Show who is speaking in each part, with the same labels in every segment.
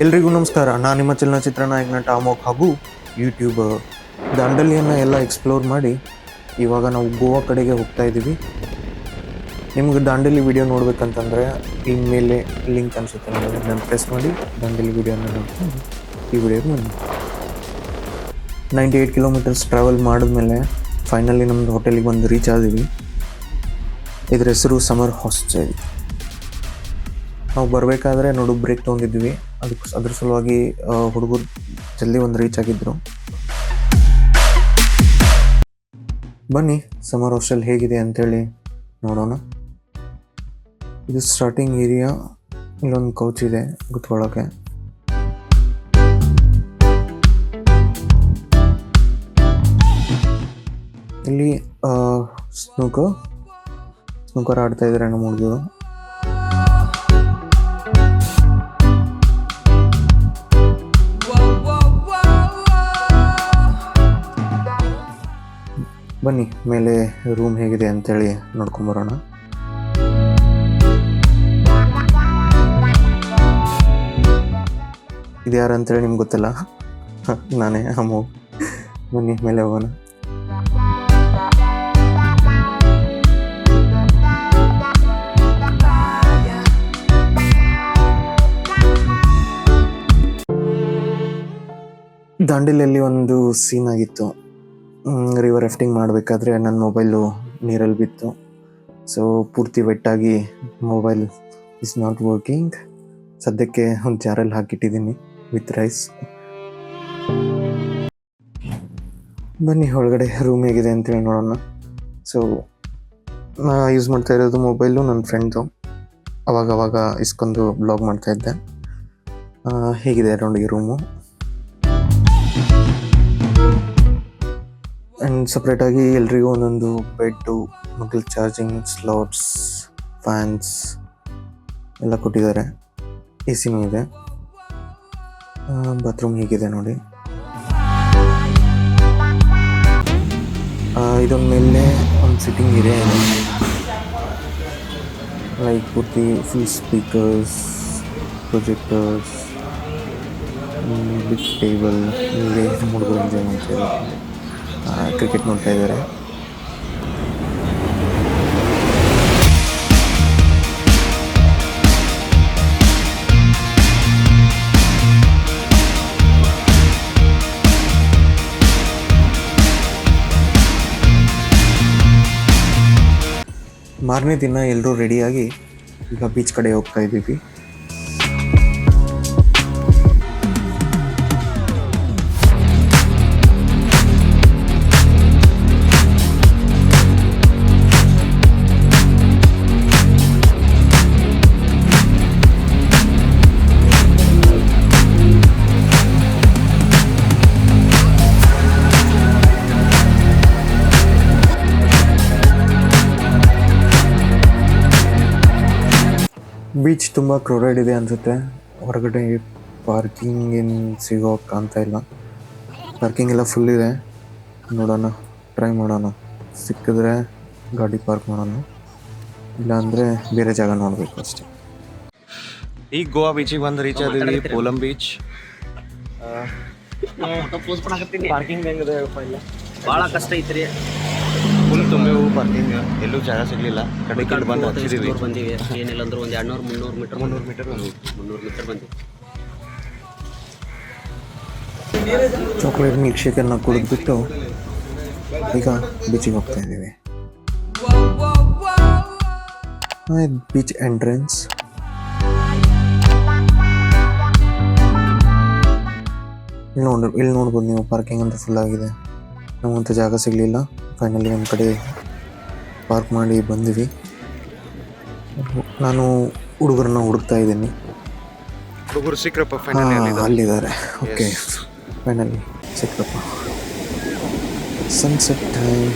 Speaker 1: ಎಲ್ರಿಗೂ ನಮಸ್ಕಾರ. ನಾನು ನಿಮ್ಮ ಚಲನಚಿತ್ರ ನಾಯಕನ ಟಾಮೋಕ್ ಹಾಗೂ ಯೂಟ್ಯೂಬರ್. ದಾಂಡೇಲಿಯನ್ನು ಎಲ್ಲ ಎಕ್ಸ್ಪ್ಲೋರ್ ಮಾಡಿ ಇವಾಗ ನಾವು ಗೋವಾ ಕಡೆಗೆ ಹೋಗ್ತಾ ಇದ್ದೀವಿ. ನಿಮ್ಗೆ ದಾಂಡೇಲಿ ವಿಡಿಯೋ ನೋಡ್ಬೇಕಂತಂದರೆ ಇನ್ಮೇಲೆ ಲಿಂಕ್ ಅನಿಸುತ್ತೆ ನೋಡಿ, ನಾನು ಪ್ರೆಸ್ ಮಾಡಿ ದಾಂಡೇಲಿ ವಿಡಿಯೋನ ನೋಡ್ಕೊಂಡು ಈ ವಿಡಿಯೋಗೆ ಬನ್ನಿ. 98 ಕಿಲೋಮೀಟರ್ಸ್ ಟ್ರಾವೆಲ್ ಮಾಡಿದ್ಮೇಲೆ ಫೈನಲಿ ನಮ್ಮದು ಹೋಟೆಲಿಗೆ ಬಂದು ರೀಚ್ ಆದಿವಿ. ಇದ್ರ ಹೆಸರು ಸಮರ್ ಹಾಸ್ಟೆಲ್. ನಾವು ಬರಬೇಕಾದ್ರೆ ನೋಡು ಬ್ರೇಕ್ ತೊಗೊಂಡಿದ್ವಿ, ಅದ್ರ ಸಲುವಾಗಿ ಹುಡುಗರು ಜಲ್ದಿ ಒಂದು ರೀಚ್ ಆಗಿದ್ರು. ಬನ್ನಿ ಸಮರ್ ಹಾಸ್ಟೆಲ್ ಹೇಗಿದೆ ಅಂತೇಳಿ ನೋಡೋಣ. ಇದು ಸ್ಟಾರ್ಟಿಂಗ್ ಏರಿಯಾ. ಇಲ್ಲೊಂದು ಕೌಚ್ ಇದೆ ಕೂತ್ಕೊಳ್ಳೋಕೆ. ಇಲ್ಲಿ ಸ್ನೂಕರ್ ಆಡ್ತಾ ಇದ್ದಾರೆ ನಮ್ಮ ಹುಡುಗರು. ಬನ್ನಿ ಮೇಲೆ ರೂಮ್ ಹೇಗಿದೆ ಅಂತೇಳಿ ನೋಡ್ಕೊಂಬರೋಣ. ಇದು ಯಾರು ಅಂತೇಳಿ ನಿಮ್ಗೆ ಗೊತ್ತಿಲ್ಲ, ನಾನೇ ಅಮ್ಮು. ಬನ್ನಿ ಮೇಲೆ ಹೋಗೋಣ. ದಾಂಡೇಲಿಯಲ್ಲಿ ಒಂದು ಸೀನ್ ಆಗಿತ್ತು. ರಿವರ್ ರಾಫ್ಟಿಂಗ್ ಮಾಡಬೇಕಾದ್ರೆ ನನ್ನ ಮೊಬೈಲು ನೀರಲ್ಲಿ ಬಿತ್ತು. ಸೊ ಪೂರ್ತಿ ವೆಟ್ಟಾಗಿ ಮೊಬೈಲ್ ಇಸ್ ನಾಟ್ ವರ್ಕಿಂಗ್. ಸದ್ಯಕ್ಕೆ ಒಂದು ಜಾರಲ್ಲಿ ಹಾಕಿಟ್ಟಿದ್ದೀನಿ ವಿತ್ ರೈಸ್. ಬನ್ನಿ ಒಳಗಡೆ ರೂಮ್ ಹೇಗಿದೆ ಅಂತೇಳಿ ನೋಡೋಣ. ಸೊ ನಾ ಯೂಸ್ ಮಾಡ್ತಾ ಇರೋದು ಮೊಬೈಲು ನನ್ನ ಫ್ರೆಂಡ್ದು. ಅವಾಗವಾಗ ಇಸ್ಕೊಂಡು ಬ್ಲಾಗ್ ಮಾಡ್ತಾಯಿದ್ದೆ. ಹೇಗಿದೆ ಅರೌಂಡ್ ಈ ರೂಮು. ಆ್ಯಂಡ್ ಸಪ್ರೇಟಾಗಿ ಎಲ್ರಿಗೂ ಒಂದೊಂದು bed, mobile charging slots, fans ಎಲ್ಲ ಕೊಟ್ಟಿದ್ದಾರೆ. ಎ ಸಿನೂ ಇದೆ. ಬಾತ್ರೂಮ್ ಹೀಗಿದೆ ನೋಡಿ. ಇದೊಂದು ಮೇಲೆ ಒಂದು ಸಿಟ್ಟಿಂಗ್ ಇದೆ, ಲೈಕ್ ಪೂರ್ತಿ full speakers, projectors, big table. ಇಲ್ಲಿ ಹುಡುಗರು ಎಂಜಾಯ್ ಮಾಡ್ತಿದ್ದಾರೆ, ಕ್ರಿಕೆಟ್ ನೋಡ್ತಾ ಇದ್ದಾರೆ. ಮಾರನೇ ದಿನ ಎಲ್ಲರೂ ರೆಡಿಯಾಗಿ ಈಗ ಬೀಚ್ ಕಡೆ ಹೋಗ್ತಾ ಇದ್ದೀವಿ. ಬೀಚ್ ತುಂಬ ಕ್ರೌಡೆಡ್ ಇದೆ ಅನಿಸುತ್ತೆ. ಹೊರಗಡೆ ಪಾರ್ಕಿಂಗ್ ಏನು ಸಿಗೋ ಕಾಣ್ತಾ ಇಲ್ಲ. ಪಾರ್ಕಿಂಗ್ ಎಲ್ಲ ಫುಲ್ ಇದೆ. ನೋಡೋಣ, ಟ್ರೈ ಮಾಡೋಣ. ಸಿಕ್ಕಿದ್ರೆ ಗಾಡಿ ಪಾರ್ಕ್ ಮಾಡೋಣ, ಇಲ್ಲಾಂದರೆ ಬೇರೆ ಜಾಗ ನೋಡಬೇಕು ಅಷ್ಟೇ. ಈಗ ಗೋವಾ ಬೀಚಿಗೆ ಬಂದು ರೀಚ್ ಆದಿವಿ, ಪೋಲಂ ಬೀಚ್. ಪಾರ್ಕಿಂಗ್ ಹೆಂಗಿದೆ ಇಲ್ಲ,
Speaker 2: ಭಾಳ ಕಷ್ಟ ಐತ್ರಿ.
Speaker 1: ಫುಲ್ ತುಂಬೇವು ಪಾರ್ಕಿಂಗ್, ಎಲ್ಲೂ ಜಾಗ ಸಿಗಲಿಲ್ಲ. ಕಡೆ ಬಂದು ಹಚ್ಚಿದ್ದೀವಿ.
Speaker 2: ಬಂದೀವಿ ಏನಿಲ್ಲ ಅಂದ್ರೆ ಒಂದು 200-300 ಮೀಟರ್ ಬಂದ್ವಿ.
Speaker 1: ಚಾಕ್ಲೇಟ್ ಮಿಲ್ಕ್ ಶೇಕನ್ನು ಕುಡಿದ್ಬಿಟ್ಟು ಈಗ ಬೀಚಿಗೆ ಹೋಗ್ತಾ ಇದ್ದೀವಿ. Beach entrance. ಇಲ್ಲಿ ನೋಡ್ಬೋದು ನೀವು, ಪಾರ್ಕಿಂಗ್ ಅಂತ ಫುಲ್ ಆಗಿದೆ. ನಮಗಂತೂ ಜಾಗ ಸಿಗಲಿಲ್ಲ. ಫೈನಲಿ ಒಂದು ಕಡೆ ಪಾರ್ಕ್ ಮಾಡಿ ಬಂದ್ವಿ. ನಾನು ಹುಡುಗರನ್ನ ಹುಡುಕ್ತಾ ಇದ್ದೀನಿ. ಹುಡುಗರು ಸಿಕ್ರಪ್ಪ, ಅಲ್ಲಿದ್ದಾರೆ. ಓಕೆ, ಫೈನಲಿ ಸಿಕ್ರಪ್ಪ. Sunset time.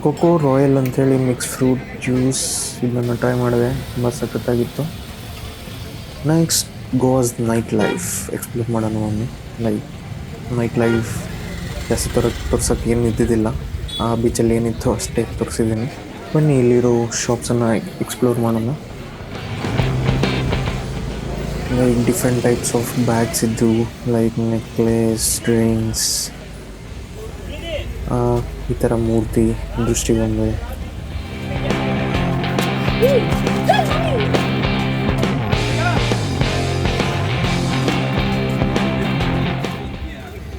Speaker 1: ಕೊಕೋ ರಾಯಲ್ ಅಂಥೇಳಿ ಮಿಕ್ಸ್ ಫ್ರೂಟ್ ಜ್ಯೂಸ್ ಇದನ್ನು ಟ್ರೈ ಮಾಡಿದೆ, ತುಂಬ ಸಖತ್ತಾಗಿತ್ತು. Next Goa's night life explore ಮಾಡೋಣ ಒಮ್ಮೆ. ಲೈಕ್ ನೈಟ್ ಲೈಫ್ ಜಾಸ್ತಿ ತೋರ್ಸೋಕ್ಕೆ ಏನು ಇದ್ದಿದ್ದಿಲ್ಲ, ಆ ಬೀಚಲ್ಲಿ ಏನಿತ್ತು ಅಷ್ಟೇ ತೋರಿಸಿದ್ದೀನಿ. ಬನ್ನಿ ಇಲ್ಲಿರೋ ಶಾಪ್ಸನ್ನು ಎಕ್ಸ್ಪ್ಲೋರ್ ಮಾಡೋಣ. Like different types of bags ಇದ್ದು, ಲೈಕ್ ನೆಕ್ಲೆಸ್, ರಿಂಗ್ಸ್, ಈ ಥರ ಮೂರ್ತಿ, ದೃಷ್ಟಿಗೊಂಬೆ.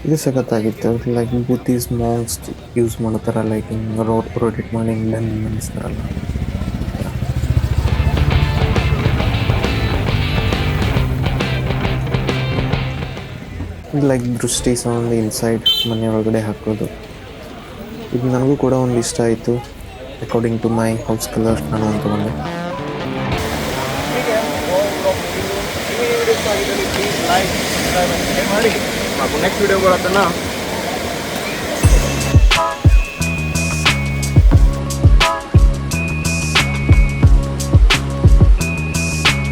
Speaker 1: ಇದು ಸಖತ್ತಾಗಿತ್ತು. ಲೈಕ್ ಬುದ್ಧಿಸ್ ಮಾಂಕ್ಸ್ ಯೂಸ್ ಮಾಡೋ ಥರ, ಲೈಕ್ ಹಿಂಗೆ ರೊಟೇಟ್ ಮಾಡಿ ಹಿಂಗೆ ಅನ್ನಿಸ್ತಾರಲ್ಲ. ಲೈಕ್ ದೃಷ್ಟಿ ಸೌಂಡ್ ಇನ್ಸೈಡ್ ಮನೆ ಒಳಗಡೆ ಹಾಕೋದು, ಇದು ನನಗೂ ಕೂಡ ಒಂದು ಇಷ್ಟ ಆಯಿತು. According to my house colour ನಾನು ಅಂತ ಬಂದೆ.
Speaker 2: Next video ಬರತ್ತಲ್ಲ.